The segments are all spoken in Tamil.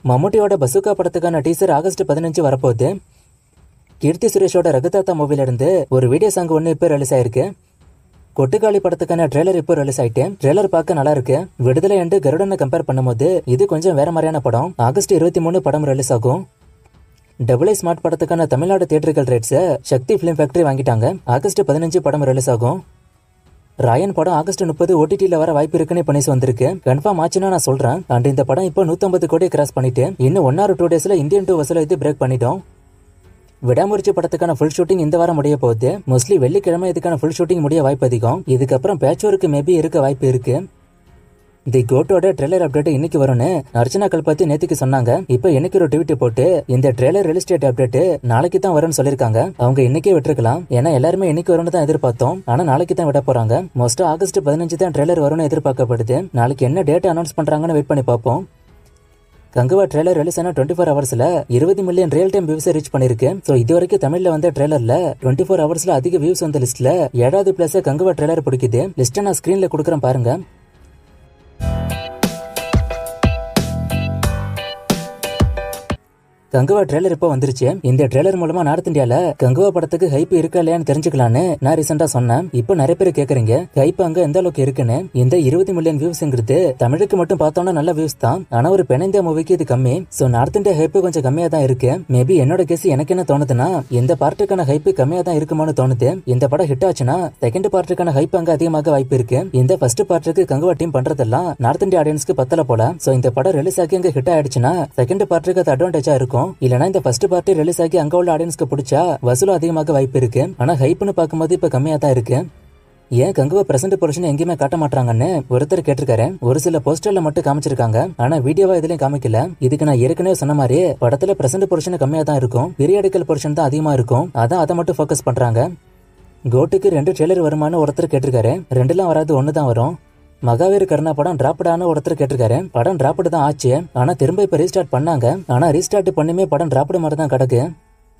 மம்முட்டியோட பசுகா படத்துக்கான டீசர் ஆகஸ்ட் 15 வரப்போகுது. கீர்த்தி சுரேஷோட ரகுதாத்தா மூவில இருந்து ஒரு வீடியோ சாங் ஒன்று இப்போ ரிலீஸ் ஆயிருக்கு. கொட்டுக்காளி படத்துக்கான ட்ரெய்லர் இப்போ ரிலீஸ் ஆயிட்டு ட்ரெய்லர் பார்க்க நல்லா இருக்கு. விடுதலை அண்டு கருடனை கம்பேர் பண்ணும்போது இது கொஞ்சம் வேற மாதிரியான படம். ஆகஸ்ட் 23 படம் ரிலீஸ் ஆகும். டபுள் ஸ்மார்ட் படத்துக்கான தமிழ்நாடு தியேட்டர்கள் ரைட்ஸ் சக்தி பிலிம் ஃபேக்டரி வாங்கிட்டாங்க. ஆகஸ்ட் 15 படம் ரிலீஸ் ஆகும். ராயன் படம் ஆகஸ்ட் 30 ஓடிடியில் வர வாய்ப்பு இருக்குன்னு பண்ணி வந்திருக்கு. கன்ஃபார்ம் ஆச்சுன்னா நான் சொல்றேன். அண்ட் இந்த படம் இப்போ 150 கோடி கிராஸ் பண்ணிட்டு இன்னும் 1 or 2 டேஸ்ல இந்தியன் 2 வசூல் இது பிரேக் பண்ணிட்டோம். விடாமுயற்சி படத்துக்கான ஃபுல் ஷூட்டிங் இந்த வாரம் முடிய போகுது. மோஸ்ட்லி வெள்ளிக்கிழமை இதுக்கான ஃபுல் ஷூட்டிங் முடிய வாய்ப்பு அதிகம். இதுக்கப்புறம் பேட்ச் ஒர்க் மேபி இருக்க வாய்ப்பு இருக்கு. தி கோட்டோட ட்ரெய்லர் அப்டேட் இன்னைக்கு வரும்னு அர்ச்சனா கல்பத்தி நேத்துக்கு சொன்னாங்க. இப்போ இன்னைக்கு ஒரு ட்வீட் போட்டு இந்த ட்ரெய்லர் ரிலீஸ் டேட் அப்டேட் நாளைக்கு தான் வரும்னு சொல்லிருக்காங்க. அவங்க இன்னைக்கே விட்டுருக்கலாம். ஏன்னா எல்லாருமே இன்னைக்கு வரும்னு தான் எதிர்பார்த்தோம். ஆனா நாளைக்கு தான் விட போறாங்க. மோஸ்டா ஆகஸ்ட் 15 தான் ட்ரெய்லர் வரும்னு எதிர்பார்க்கப்படுது. நாளைக்கு என்ன டேட் அனௌன்ஸ் பண்றாங்கன்னு வெயிட் பண்ணி பார்ப்போம். கங்குவா ட்ரெய்லர் ரிலீஸ் ஆன 24 ஹவர்ஸ்ல 20 million real time views reach பண்ணிருக்கு. சோ இது வரைக்கும் தமிழ்ல வந்த ட்ரெய்லர்ல 24 ஹவர்ஸ்ல அதிக வியூஸ் வந்த லிஸ்ட்ல 7வது பிளேஸ் கங்குவா ட்ரெய்லர் பிடிக்குது. லிஸ்ட்டை நான் ஸ்கிரீன்ல கொடுக்குறேன் பாருங்க. கங்குவா ட்ரெய்லர் இப்போ வந்துருச்சு. இந்த ட்ரெய்லர் மூலமா நார்த் இந்தியால கங்குவா படத்துக்கு ஹைப் இருக்கா இல்லையான்னு தெரிஞ்சுக்கலான்னு நான் ரீசெண்டா சொன்னேன். இப்போ நிறைய பேர் கேக்குறீங்க ஹைப் அங்க எந்த அளவுக்கு இருக்குன்னு. இந்த 20 மில்லியன் வியூஸ்ங்கிறது தமிழுக்கு மட்டும் பார்த்தோம்னா நல்ல வியூஸ் தான். ஆனா ஒரு பென் இந்தியா மூவிக்கு இது கம்மி. சோ நார்த் இந்தியா ஹைப் கொஞ்சம் கம்மியா தான் இருக்கு. மேபி என்னோட கேஸ் எனக்கு என்ன தோணுதுன்னா இந்த பார்ட்டுக்கான ஹைப் கம்மியா தான் இருக்குமான்னு தோணுது. இந்த படம் ஹிட் ஆச்சுன்னா செகண்ட் பார்ட்டுக்கான ஹைப் அங்க அதிகமாக வாய்ப்பு இருக்கு. இந்த ஃபர்ஸ்ட் பார்ட்டுக்கு கங்குவா டீம் பண்றதெல்லாம் நார்த் இந்தியா ஆடியன்ஸ்க்கு பத்தல போல. சோ இந்த படம் ரிலீஸ் ஆகி அங்க ஹிட் ஆயிடுச்சுன்னா செகண்ட் பார்ட்டுக்கு அது அட்வான்டேஜா இருக்கும். இல்லனா இந்த ஃபர்ஸ்ட் பார்ட்டி ரிலீஸ் ஆகி அங்க உள்ள ஆடியன்ஸ்க்கு பிடிச்சா வசூல் அதிகமாக வாய்ப்பு இருக்கு. ஆனா ஹைப்னு பார்க்கும்போது இப்ப கம்மியா தான் இருக்கு. ஏன் கங்குவா பிரசன்ட் போர்ஷன் எங்கேயுமே காட்ட மாட்டாங்கன்னு ஒருத்தர் கேட்டிருக்காரு. ஒரு சில போஸ்டர்ல மட்டும் காமிச்சிருக்காங்க. ஆனா வீடியோவா இதுலயும் காமிக்கல. இதுக்கு நான் ஏற்கனவே சொன்ன மாதிரி படத்துல பிரசன்ட் போர்ஷன் கம்மியா தான் இருக்கும். பீரியாடிக்கல் போர்ஷன் தான் அதிகமா இருக்கும். அதான் அதை மட்டும் ஃபோக்கஸ் பண்றாங்க. கோட்டுக்கு 2 ட்ரெய்லர் வருமானு ஒருத்தர் கேட்டிருக்காரு. 2லாம் வராது, 1 தான் வரும். மகாவீர் கருணா படம் டிராப்டான ஒருத்தர் கேட்டிருக்காரு. படம் டிராப்டு தான் ஆச்சு. ஆனா திரும்ப இப்ப ரீஸ்டார்ட் பண்ணாங்க. ஆனா ரீஸ்டார்ட் பண்ணுமே படம் டிராப்டு மாதிரி தான் கிடக்கு.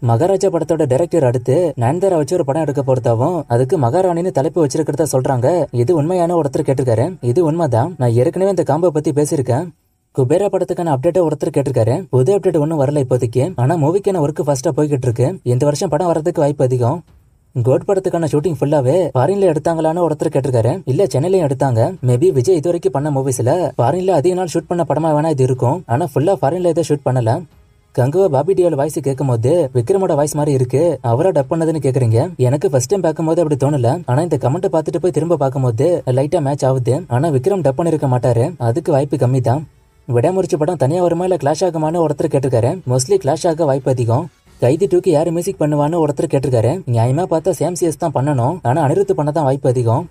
மகாராஜா படத்தோட டைரக்டர் அடுத்து நயன்தாரா வச்சு ஒரு படம் எடுக்க போறதாவும் அதுக்கு மகாராணின்னு தலைப்பு வச்சிருக்கிறதா சொல்றாங்க. இது உண்மையான ஒருத்தர் கேட்டிருக்காரு. இது உண்மைதான். நான் ஏற்கனவே இந்த காம்போ பத்தி பேசியிருக்கேன். குபேரா படத்துக்கான அப்டேட் ஒருத்தர் கேட்டிருக்காரு. புது அப்டேட் ஒன்னும் வரல இப்போதைக்கு. ஆனா மூவிக்கான ஒர்க் ஃபாஸ்டா போய்கிட்டு இருக்கு. இந்த வருஷம் படம் வரதுக்கு வாய்ப்பு அதிகம். கோட் படத்துக்கான ஷூட்டிங் ஃபுல்லாவே ஃபாரின்ல எடுத்தாங்களான்னு ஒருத்தர் கேட்டிருக்காரு. இல்ல சென்னையிலயும் எடுத்தாங்க. மேபி விஜய் இது வரைக்கும் பண்ண மூவிஸ்ல ஃபாரின்ல அதிக நாள் ஷூட் பண்ண படமா வேணா இது இருக்கும். ஆனா ஃபுல்லா ஃபாரின்ல எதை ஷூட் பண்ணல. கங்குவா பாபி டியோல வாய்ஸ் கேட்கும் போது விக்ரமோட வாய்ஸ் மாதிரி இருக்கு. அவரா டப் பண்ணதுன்னு கேக்குறீங்க. எனக்கு ஃபர்ஸ்ட் டைம் பார்க்கும்போது அப்படி தோணல. ஆனா இந்த கமெண்ட் பார்த்துட்டு போய் திரும்ப பார்க்கும்போது லைட்டா மேட்ச் ஆகுது. ஆனா விக்ரம் டப் பண்ணிருக்க மாட்டாரு. அதுக்கு வாய்ப்பு கம்மி தான். விடாமுயற்சி படம் தனியா வருமா இல்ல கிளாஷ் ஆகுமான்னு ஒருத்தர் கேட்டிருக்காரு. மோஸ்ட்லி கிளாஷ் ஆக வாய்ப்பு அதிகம். கைதி 2க்கு யாரு மியூசிக் பண்ணுவான்னு ஒருத்தர் கேட்டிருக்காரு. நியாயமா பார்த்தா சேம் சிஎஸ் தான் பண்ணணும். ஆனா அனிருத் பண்ண தான் வாய்ப்பு அதிகம்.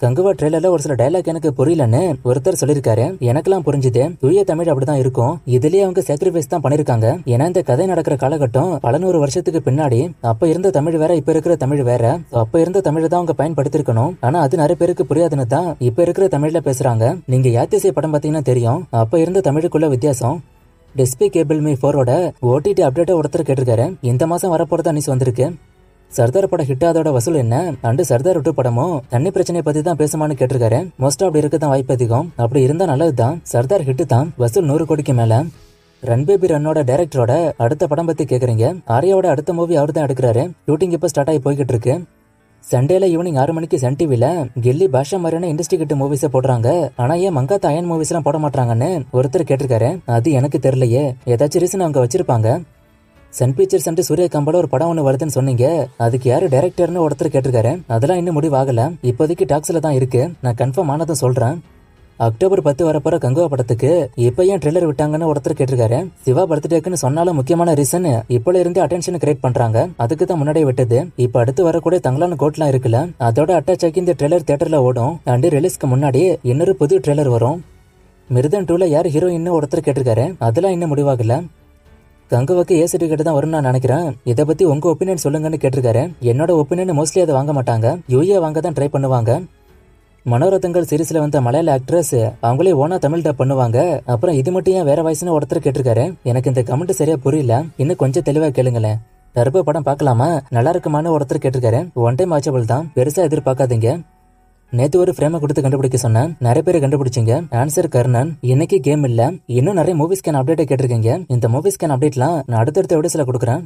கங்குவா ட்ரெய்லர்ல ஒரு சில டைலாக் எனக்கு புரியலன்னு ஒருத்தர் சொல்லிருக்காரு. எனக்கெல்லாம் புரிஞ்சுது. தூய தமிழ் அப்படிதான் இருக்கும். இதுலயே அவங்க சாக்ரிஃபைஸ் தான் பண்ணிருக்காங்க. ஏன்னா இந்த கதை நடக்கிற காலகட்டம் பல 100 வருஷத்துக்கு பின்னாடி. அப்ப இருந்த தமிழ் வேற, இப்ப இருக்கிற தமிழ் வேற. அப்ப இருந்த தமிழ் தான் அவங்க பயன்படுத்திருக்கணும். ஆனா அது நிறைய பேருக்கு புரியாதுன்னு தான் இப்ப இருக்கிற தமிழ்ல பேசுறாங்க. நீங்க யாத்திசை படம் பாத்தீங்கன்னா தெரியும். அப்ப இருந்த தமிழுக்குள்ள வித்தியாசம். டெஸ்பிகேபிள் மீ 4ஓட ஓடிடி அப்டேட் ஒருத்தர் கேட்டிருக்காரு. இந்த மாசம் வரப்போறதா நியூஸ் வந்திருக்கு. சர்தார் படம் ஹிட் அதோட வசூல் என்ன? அண்டு சர்தார் 2 படமும் தண்ணி பிரச்சனை பத்தி தான் பேசுமான்னு கேட்டிருக்காரு. மோஸ்டா அப்படி இருக்கதான் வாய்ப்பு அதிகம். அப்படி இருந்தா நல்லதுதான். சர்தார் ஹிட் தான். வசூல் 100 கோடிக்கு மேல. ரன் பேபி ரன்னோட டைரக்டரோட அடுத்த படம் பத்தி கேக்குறீங்க. ஆர்யாவோட அடுத்த மூவி அவர் தான் எடுக்கிறாரு. ஷூட்டிங் இப்ப ஸ்டார்ட் ஆகி போய்கிட்டு இருக்கு. சண்டேல ஈவினிங் 6 மணிக்கு சன் டிவில கில்லி பாஷா மாதிரியான இண்டஸ்ட்ரிகேட் மூவிஸ போடுறாங்க. ஆனா ஏன் மங்காத்தா அயன் மூவிஸ் எல்லாம் போட மாட்டாங்கன்னு ஒருத்தர் கேட்டிருக்காரு. அது எனக்கு தெரியலையே. ஏதாச்சும் ரீசன் அவங்க வச்சிருப்பாங்க. சன் பிக்சர்ஸ் அண்ட் சூரியகாம்போட ஒரு படம் ஒன்று வருதுன்னு சொன்னீங்க. அதுக்கு யாரு டைரக்டர்னு ஒருத்தர் கேட்டிருக்காரு. அதெல்லாம் இன்னும் முடிவாகல. இப்போதைக்கு டாக்ஸ்ல தான் இருக்கு. நான் கன்ஃபார்ம் ஆனதும் சொல்றேன். அக்டோபர் 10 வரப்போற கங்குவா படத்துக்கு இப்ப ஏன் ட்ரெய்லர் விட்டாங்கன்னு ஒருத்தர் கேட்டிருக்காரு. சிவா பர்த்டேக்குன்னு சொன்னாலும் முக்கியமான ரீசன் இப்போல இருந்து அட்டென்ஷன் கிரியேட் பண்றாங்க. அதுக்கு தான் முன்னாடியே விட்டது. இப்ப அடுத்து வரக்கூடிய தங்கலான கோட்லாம் இருக்குல்ல, அதோட அட்டாச் ஆகி இந்த ட்ரெய்லர் தியேட்டர்ல ஓடும். அண்ட் ரிலீஸ்க்கு முன்னாடி இன்னொரு புது ட்ரெய்லர் வரும். மிருதன் 2ல யார் ஹீரோயின்னு ஒருத்தர் கேட்டிருக்காரு. அதெல்லாம் இன்னும் முடிவாகல. கங்குவாக்கு ஏ சர்டிஃபிகேட் தான் வரும்னு நான் நினைக்கிறேன். இதை பத்தி உங்க ஒப்பீனியன் சொல்லுங்கன்னு கேட்டிருக்காரு. என்னோட ஒப்பீனியன் மோஸ்ட்லி அதை வாங்க மாட்டாங்க. யூஏ வாங்க தான் ட்ரை பண்ணுவாங்க. மனோரதங்கள் சீரீஸ்ல வந்த மலையாள ஆக்ட்ரஸ் அவங்களே ஓனா தமிழ் டப் பண்ணுவாங்க. அப்புறம் இது மட்டும் ஏன் வேற வாய்ஸ்னு ஒருத்தர் கேட்டிருக்காரு. எனக்கு இந்த கமெண்ட் சரியா புரியல. இன்னும் கொஞ்சம் தெளிவா கேளுங்களேன். தர்ப படம் பார்க்கலாமா, நல்லா இருக்குமான்னு ஒருத்தர் கேட்டிருக்காரு. ஒன் டைம் வாட்சபிள் தான், பெருசா எதிர்பார்க்காதீங்க. நேத்து ஒரு ஃப்ரேமை கொடுத்து கண்டுபிடிக்க சொன்னேன், நிறைய பேர் கண்டுபிடிச்சீங்க. ஆன்சர் கர்ணன். இன்னைக்கு கேம் இல்ல, இன்னும் நிறைய மூவி ஸ்கேன் அப்டேட் கேட்டிருக்கீங்க. இந்த மூவி ஸ்கேன் அப்டேட்லாம் நான் அடுத்தடுத்த வீடியோஸ்ல கொடுக்குறேன்.